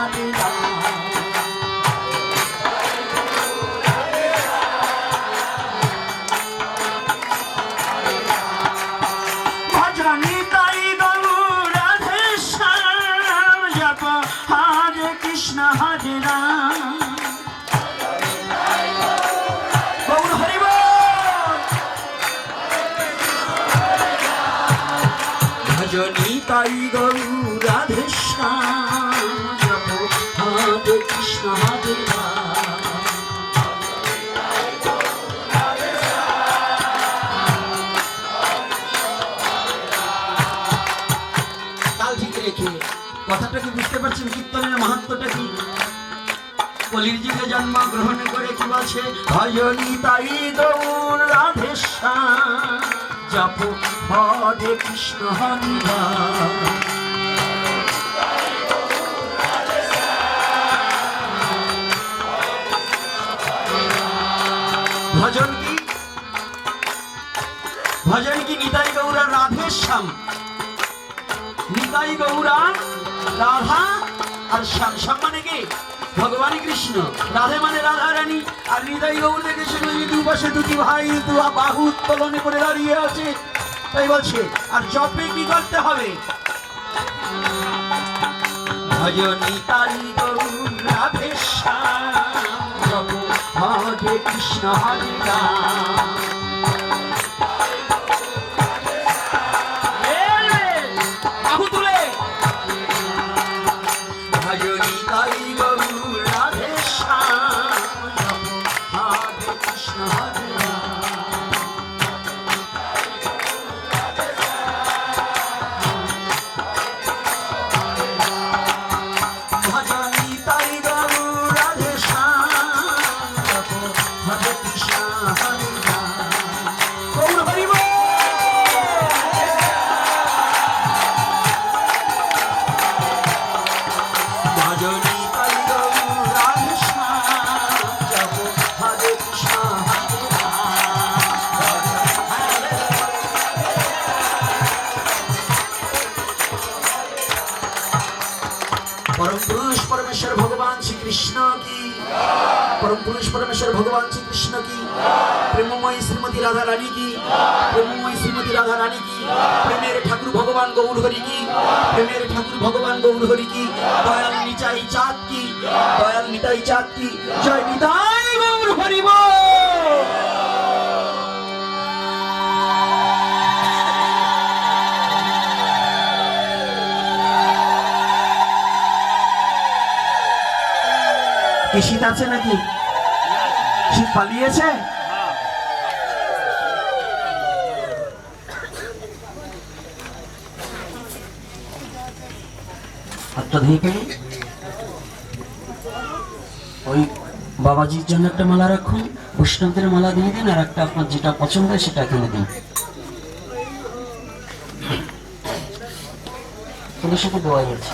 হরে রাম। ভজনি তাই গৌর রাধে শ্যাম জপ হরে কৃষ্ণ হরে রাম। গৌর হরি বল। ভজনি তাই গৌর রাধে শ্যাম জপ হরে কৃষ্ণ হরে রাম। তাল ঠিক রেখে কথাটা কি বুঝতে পারছেন? কীর্তনের মাহাত্ম্যটা কি? কলির যুগে জন্ম গ্রহণ করে কি বলছে? ভজনি তাই গৌর রাধে শ্যাম জপ হরে কৃষ্ণ হরে রাম। ভজন কি? ভজন কি নিতাই গৌরা রাধে শ্যাম। নিতাই গৌরা রাধা আর শ্যাম। শ্যাম মানে কি? ভগবান কৃষ্ণ। রাধে মানে রাধা রানী। আর নিতাই গৌর দেখেছে দুপাশে দুটি ভাই বাহু উত্তোলন করে দাঁড়িয়ে আছে, তাই বলছে। আর জপে কি করতে হবে? ভজনি তাই গৌর রাধে শ্যাম জপ হরে কৃষ্ণ হরে রাম। বাহু তুলে ভজনি তাই গৌর রাধে শ্যাম জপ হরে কৃষ্ণ হরে রাম। ভজনি তাই গৌর রাধে শ্যাম জপ হরে কৃষ্ণ হরে রাম। গৌর হরি বল। ভজনি তাই গৌর রাধে শ্যাম জপ হরে কৃষ্ণ হরে রাম। পরম পুরুষ পরমেশ্বর ভগবান শ্রীকৃষ্ণ কি? পরম পুরুষ পরমেশ্বর ভগবান শ্রীকৃষ্ণ কি? প্রেমময়ী শ্রীমতী রাধা রানী কি? প্রেমময়ী শ্রীমতী রাধা রানী কি? প্রেমের ঠাকুর ভগবান গৌর হরি কি? প্রেমের ঠাকুর ভগবান গৌর হরি কি? দয়াল নিতাই চাঁদ কি? দয়াল নিতাই চাঁদ কি? জয় নিতাই গৌর হরি বল। কি শীত আছে নাকি? শীত পালিয়েছে? হাতটা ধুয়ে ফেলি। ওই বাবাজির জন্য একটা মালা রাখুন, বৈষ্ণবদের মালা দিয়ে দিন, আর একটা আপনার যেটা পছন্দ হয় সেটা এখানে দিন। তোদের সাথে দেওয়া গেছে।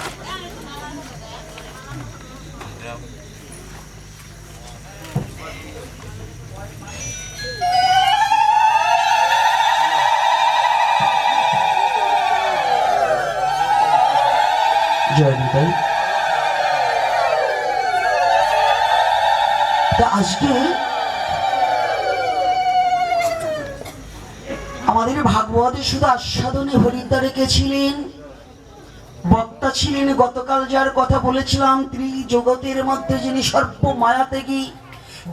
জয় নিতাই। আজকে আমাদের ভাগবতে শুধু আস্বাদনে হরিদ্বার রেখেছিলেন, বক্তা ছিলেন গতকাল যার কথা বলেছিলাম, ত্রিজগতের মধ্যে যিনি সর্ব মায়া ত্যাগী,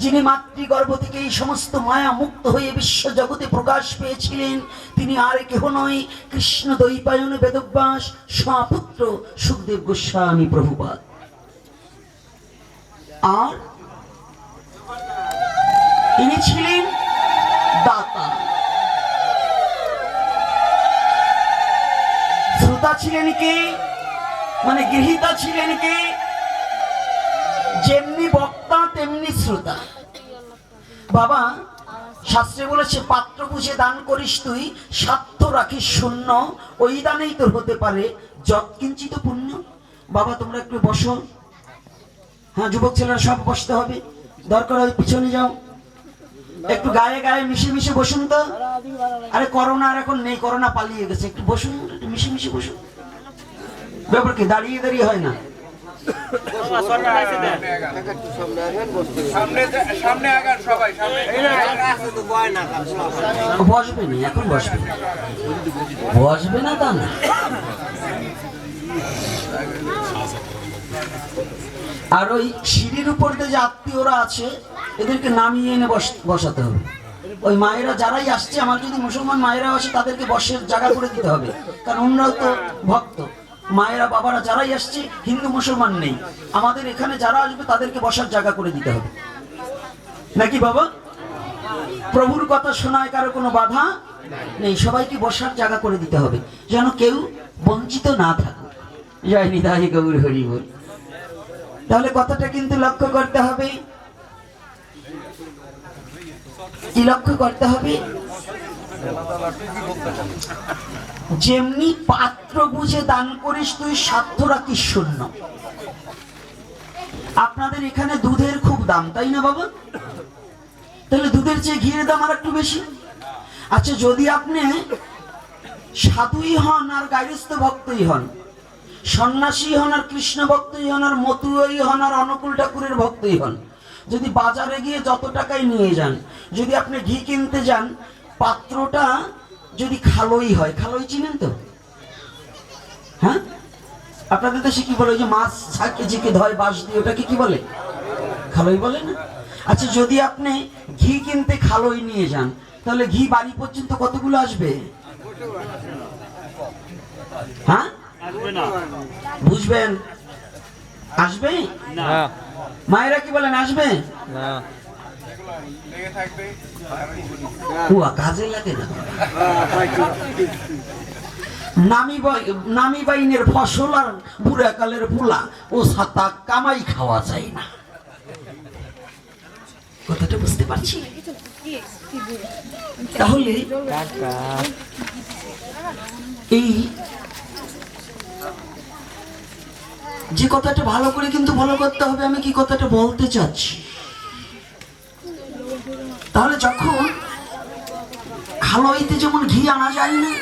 যিনি মাতৃগর্ভ থেকে এই সমস্ত মায়া মুক্ত হয়ে বিশ্ব জগতে প্রকাশ পেয়েছিলেন, তিনি আর কেহ নয় কৃষ্ণ দ্বৈপায়ন বেদব্যাস স্বপুত্র সুখদেব গোস্বামী প্রভুপাদ। আর তিনি ছিলেন দাতা। শ্রোতা ছিলেন কে? মানে গৃহীতা ছিলেন কে? যেমনি বক্তা তেমনি শ্রোতা। বাবা শাস্ত্রে বলেছে পাত্র বুঝে দান করিস তুই, স্বার্থ রাখিস শূন্য, ওই দানেই তোর হতে পারে যৎকিঞ্চিত পুণ্য। বাবা তোমরা একটু বসো। হ্যাঁ যুবক ছেলেরা সব বসতে হবে, দরকার হয় পিছনে যাও, একটু গায়ে গায়ে মিশে মিশে বসুন তো। আরে করোনা আর এখন নেই, করোনা পালিয়ে গেছে, একটু বসুন, একটু মিশে মিশে বসুন। ব্যাপার কি দাঁড়িয়ে দাঁড়িয়ে হয় না, বসবে না, এখন বসবে, বসবে না তা না। আর ওই সিঁড়ির উপর যে আত্মীয়রা আছে এদেরকে নামিয়ে এনে বসাতে হবে। ওই মায়েরা যারাই আসছে, আমার যদি মুসলমান মায়েরা আসে তাদেরকে বসের জায়গা করে দিতে হবে, কারণ ওনারাও তো ভক্ত। মায়েরা বাবারা যারাই আসছে, হিন্দু মুসলমান নেই, আমাদের এখানে যারা আসবে তাদেরকে বসার জায়গা করে দিতে হবে, নাকি বাবা? প্রভুর কথা শোনায় কারো কোনো বাধা নেই, সবাইকে বসার জায়গা করে দিতে হবে, যেন কেউ বঞ্চিত না থাকে। জয় নিতাই গৌর হরি বল। তাহলে কথাটা কিন্তু লক্ষ্য করতে হবে। কি লক্ষ্য করতে হবে? যেমনি পাত্র বুঝে দান করিস তুই, স্বার্থ রাখিস শূন্য। আপনাদের এখানে দুধের খুব দাম, তাই না বাবা? তাহলে দুধের চেয়ে ঘিয়ের দাম আর একটু বেশি। আচ্ছা, যদি আপনি সাধুই হন আর গাইরস্থ ভক্তই হন, সন্ন্যাসী হন আর কৃষ্ণ ভক্তই হন, আর মতুয়াই হন আর অনুকূল ঠাকুরের ভক্তই হন, যদি বাজারে গিয়ে যত টাকায় নিয়ে যান, যদি আপনি ঘি কিনতে যান, পাত্রটা যদি খালোই হয়, খালোই চিনেন তো? হ্যাঁ, আপনাদের দেশে কি বলে? ওই যে মাছ ঝাঁকে ঝেঁকে ধয় বাঁশ দিয়ে, ওটাকে কি বলে? খালোই বলে না? আচ্ছা, যদি আপনি ঘি কিনতে খালোই নিয়ে যান, তাহলে ঘি বাড়ি পর্যন্ত কতগুলো আসবে? হ্যাঁ, বুঝবেন? আসবে না। মায়েরা কি বলেন? আসবে না, কাজে লাগে না। নামি বাইনের ফসল আর বুড়াকালের পোলা ও ছাতা কামাই খাওয়া যায় না। কথাটা বুঝতে পারছি? তাহলে এই যে কথাটা ভালো করে কিন্তু ফলো করতে হবে। আমি কি কথাটা বলতে চাচ্ছি? তাহলে যখন খালোইতে যেমন ঘি আনা যায় না,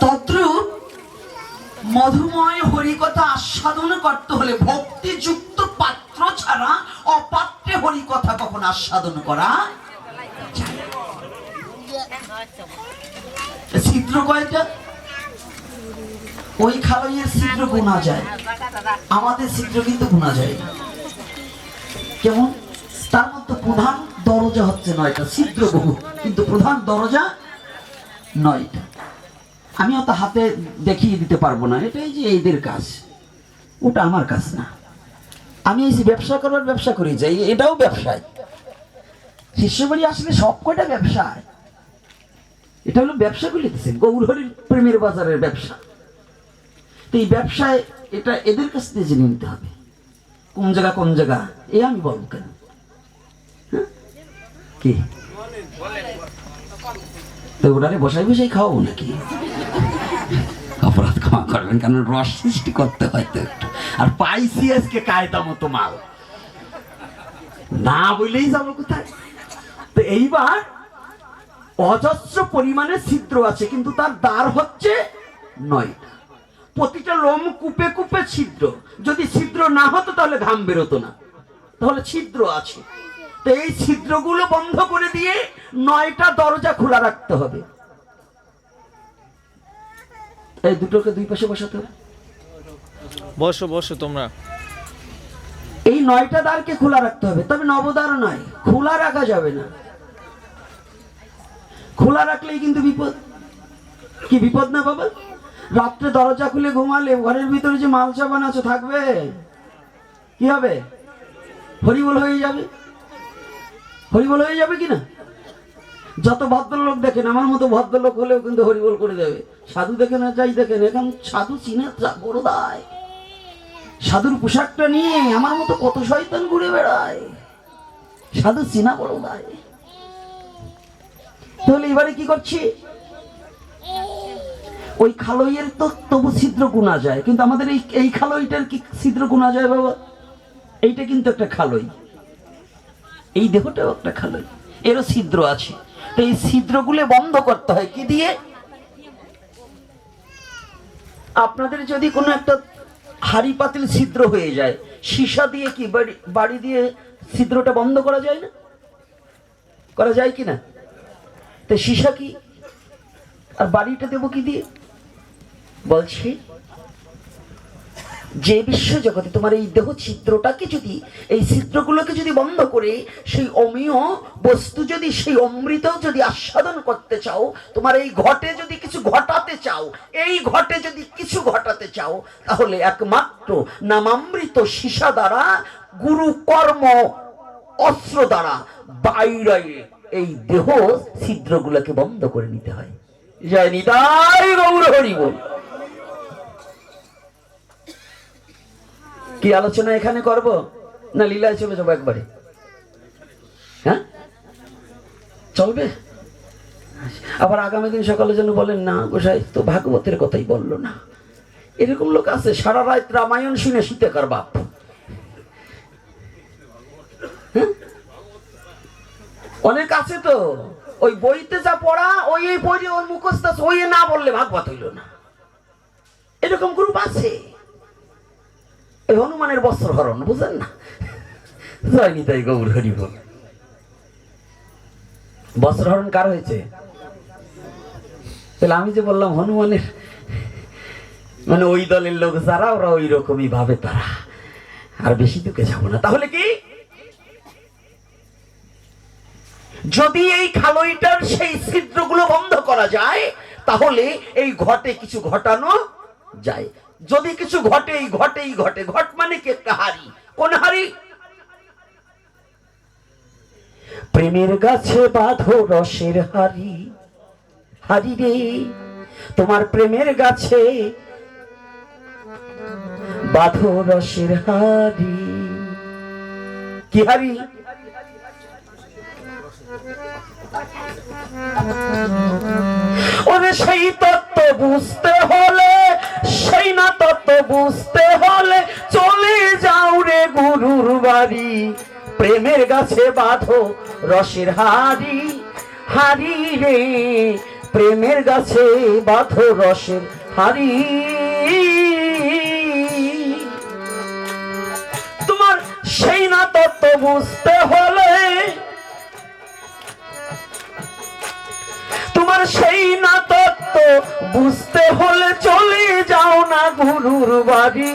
তদ্রূপ মধুময় হরিকথা আস্বাদন করতে হলে ভক্তিযুক্ত পাত্র ছাড়া অপাত্রে হরিকথা কখন আস্বাদন করা যায়? ছিদ্র কয়টা? ওই খালাইয়ের ছিদ্র গোনা যায়, আমাদের ছিদ্র কিন্তু গোনা যায় না। কেমন? তার মধ্যে প্রধান দরজা হচ্ছে 9টা, ছিদ্র বহু, কিন্তু প্রধান দরজা 9টা। আমি অত হাতে দেখিয়ে দিতে পারবো না, এটাই যে এইদের কাজ, ওটা আমার কাজ না। আমি এই যে ব্যবসা করবার ব্যবসা করি যাই, এটাও ব্যবসায়। শিষ্যবাড়ি আসলে সব কয়টা ব্যবসায়। এটা হলো ব্যবসা করতেছে গৌরহরির প্রেমের বাজারের ব্যবসা। তো এই ব্যবসায় এটা এদের কাছ থেকে জেনে নিতে হবে কোন জায়গা কোন জায়গা। এ আমি বলবো কেন? কি তো ওটারে বসাই বসাই খাওয়াবো নাকি? অপরাধ ক্ষমা করবেন, কারণ রস সৃষ্টি করতে হয় তো একটু। আর পাইছি আজকে কায়দা মতো মাল, না বললেই যাবো কোথায়? তো এইবার অজস্র পরিমাণে ছিদ্র আছে, কিন্তু তার দ্বার হচ্ছে 9টা। প্রতিটা লোম কূপে কূপে ছিদ্র। যদি ছিদ্র না হতো তাহলে ঘাম বেরোতো না, তাহলে ছিদ্র আছে। তো এই ছিদ্রগুলো বন্ধ করে দিয়ে 9টা দরজা খোলা রাখতে হবে। এই দুটোকে দুই পাশে বসাতে হবে। বসো বসো তোমরা। এই 9টা দ্বারকে খোলা রাখতে হবে, তবে নবদ্বার নয়, খোলা রাখা যাবে না। খোলা রাখলেই কিন্তু বিপদ। কি বিপদ না বাবা? রাত্রে দরজা খুলে ঘুমালে ঘরের ভিতরে যে মাল সাবান আছে থাকবে, কি হবে? হরিবোল হয়ে যাবে। হরিবোল হয়ে যাবে কিনা? যত ভদ্রলোক দেখেন, আমার মতো ভদ্রলোক হলেও কিন্তু হরিবোল করে দেবে। সাধু দেখেন না, যাই দেখেন, এখন সাধু চিনে বড় দায়। সাধুর পোশাকটা নিয়ে আমার মতো কত শয়তান ঘুরে বেড়ায়, সাধু চিনা বড় দায়। তাহলে এবারে কি করছি? ওই খালইয়ের তো তবু ছিদ্র গুনা যায়, কিন্তু আমাদের এই খালইটার কি ছিদ্র গুনা যায় বাবা? এইটা কিন্তু একটা খালই, এই দেহটাও একটা খালই, এরও ছিদ্র আছে। তো এই ছিদ্রগুলো বন্ধ করতে হয় কি দিয়ে? আপনাদের যদি কোনো একটা হাড়ি পাতিল ছিদ্র হয়ে যায়, সীসা দিয়ে কি বাড়ি দিয়ে ছিদ্রটা বন্ধ করা যায় না? করা যায় কি না? তো সীসা কি আর বাড়িটা দেবো কি দিয়ে? বলছি যে বিশ্ব জগতে তোমার এই দেহ ছিদ্রটাকে যদি, এই ছিদ্রগুলোকে যদি বন্ধ করে সেই অমীয় বস্তু যদি, সেই অমৃত যদি আস্বাদন করতে চাও, তোমার এই ঘটে যদি কিছু ঘটাতে চাও, এই ঘটে যদি কিছু ঘটাতে চাও, তাহলে একমাত্র নামামৃত সীসা দ্বারা, গুরু কর্ম অস্ত্র দ্বারা বাইরে এই দেহ ছিদ্রগুলোকে বন্ধ করে নিতে হয়। জয় নিতাই গৌর হরি বল। কি আলোচনা এখানে করব না লীলায় চলে যাবো একবারে? হ্যাঁ, চলবে। আবার আগামী দিন সকালে যেন বলেন না গোসাই তো ভাগবতের কথাই বললো না। এরকম লোক আছে সারা রাত রামায়ণ শুনে শীতে কার বাপ। হ্যাঁ, অনেক আছে তো, ওই বইতে যা পড়া ওই এই বই ওর মুখস্থ ওই না বললে ভাগবত হইল না, এরকম গ্রুপ আছে। এই হনুমানের বস্ত্র হরণ বুঝেন না? যায়নি তাই গৌর হরি বল। বস্ত্র হরণ কার হয়েছে? তাহলে আমি যে বললাম হনুমানের, মানে ওই দলের লোক যারা, ওরা ওই রকমই ভাবে, তারা আর বেশি দুঃখে যাবো না। তাহলে কি যদি এই খালইটার সেই ছিদ্রগুলো বন্ধ করা যায়, তাহলে এই ঘটে কিছু ঘটানো যায়। যদি কিছু ঘটে, ঘটেই ঘটে। ঘট মানে কি? একটা হাড়ি। কোন হাড়ি? প্রেমের গাছে বাঁধো রসের হাড়ি, হাড়ি রে তোমার প্রেমের গাছে বাঁধো রসের হাড়ি। কি হাড়ি? ওরে সেই তত্ত্ব বুঝতে হলে, সেই না তত্ত্ব বুঝতে হলে চলে যাও রে গুরুর বাড়ি। প্রেমের গাছে বাঁধো রসের হাড়ি, হাড়ি রে প্রেমের গাছে বাঁধো রসের হাড়ি। তোমার সেই না তত্ত্ব বুঝতে হলে, তোমার সেই না তত্ত্ব বুঝতে হলে চলে যাও না গুরুর বাড়ি।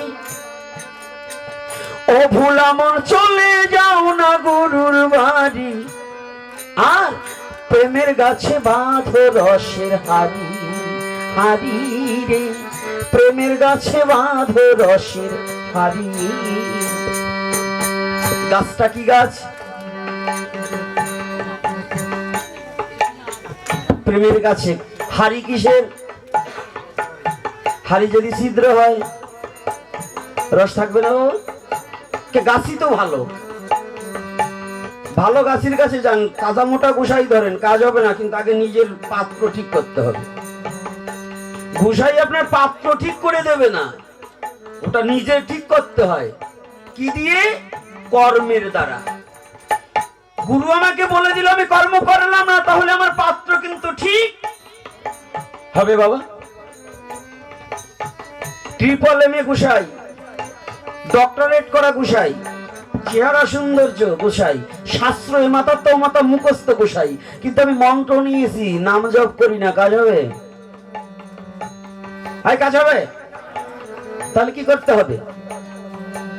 ও ভুলামন চলে যাও না গুরুর বাড়ি। আর প্রেমের গাছে বাঁধো রসের হাড়ি, হাড়ি রে প্রেমের গাছে বাঁধো রসের হাড়ি। গাছটা কি গাছ? প্রেমের গাছে। হাড়ি কিসের? হাড়ি যদি ছিদ্র হয় রস থাকবে না। কে গাছই তো ভালো, ভালো গাছের কাছে যান, কাঁচা মোটা গোসাই ধরেন, কাজ হবে না। কিন্তু আগে নিজের পাত্র ঠিক করতে হবে। গোসাই আপনার পাত্র ঠিক করে দেবে না, ওটা নিজে ঠিক করতে হয়। কি দিয়ে? কর্মের দ্বারা। গুরু আমাকে বলে দিল, আমি কর্ম করলাম না, তাহলে আমার পাত্র কিন্তু ঠিক হবে বাবা। ট্রিপল এমএ গোসাই, ডক্টরেট করা গোসাই, চেহারা সৌন্দর্য গোসাই, শাস্ত্র মাতা তো মাতা মুখস্থ গোসাই, কিন্তু আমি মন্ত্র নিয়েছি, নাম জপ করি না। কাজ হবে? কাজ হবে? তাহলে কি করতে হবে?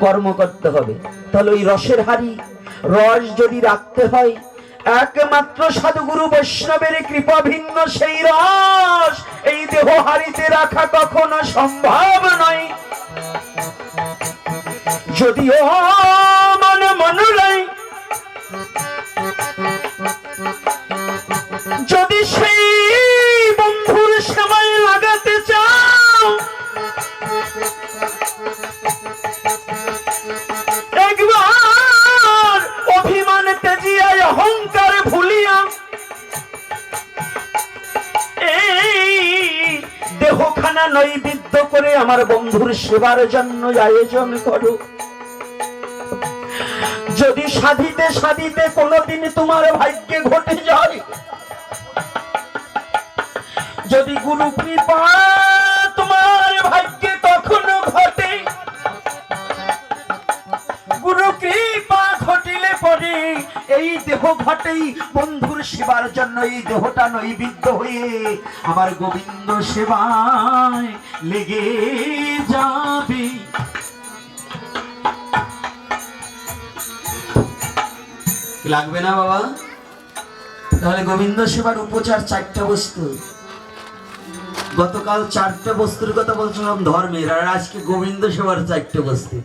কর্ম করতে হবে। তাহলে ওই রসের হাড়ি, রস যদি রাখতে হয়, একমাত্র সাধুগুরু বৈষ্ণবের কৃপা ভিন্ন সেই রস এই দেহ হাড়িতে রাখা কখনো সম্ভব নয়। যদিও মনে মনুলাই, যদি সেই বন্ধুর সেবায় লাগাতে চাও, একবার অভিমান তেজিয়া অহংকার ভুলিয়া এই দেহখানা নৈবেদ্য করে আমার বন্ধুর সেবার জন্য আয়োজন করো। যদি সাধিতে সাধিতে কোনদিন তোমার ভাগ্যে ঘটে যায়, যদি গুরু কৃপা তোমার ভাগ্য এই দেহ ঘটেই বন্ধুর সেবার জন্য এই দেহটা নৈবেদ্য হয়ে আমার গোবিন্দ সেবায় লেগে যাবে। লাগবে না বাবা? তাহলে গোবিন্দ সেবার উপচার 4টা বস্তু। গতকাল 4টে বস্তুর কথা বলছিলাম ধর্মের, আর আজকে গোবিন্দ সেবার 4টে বস্তু।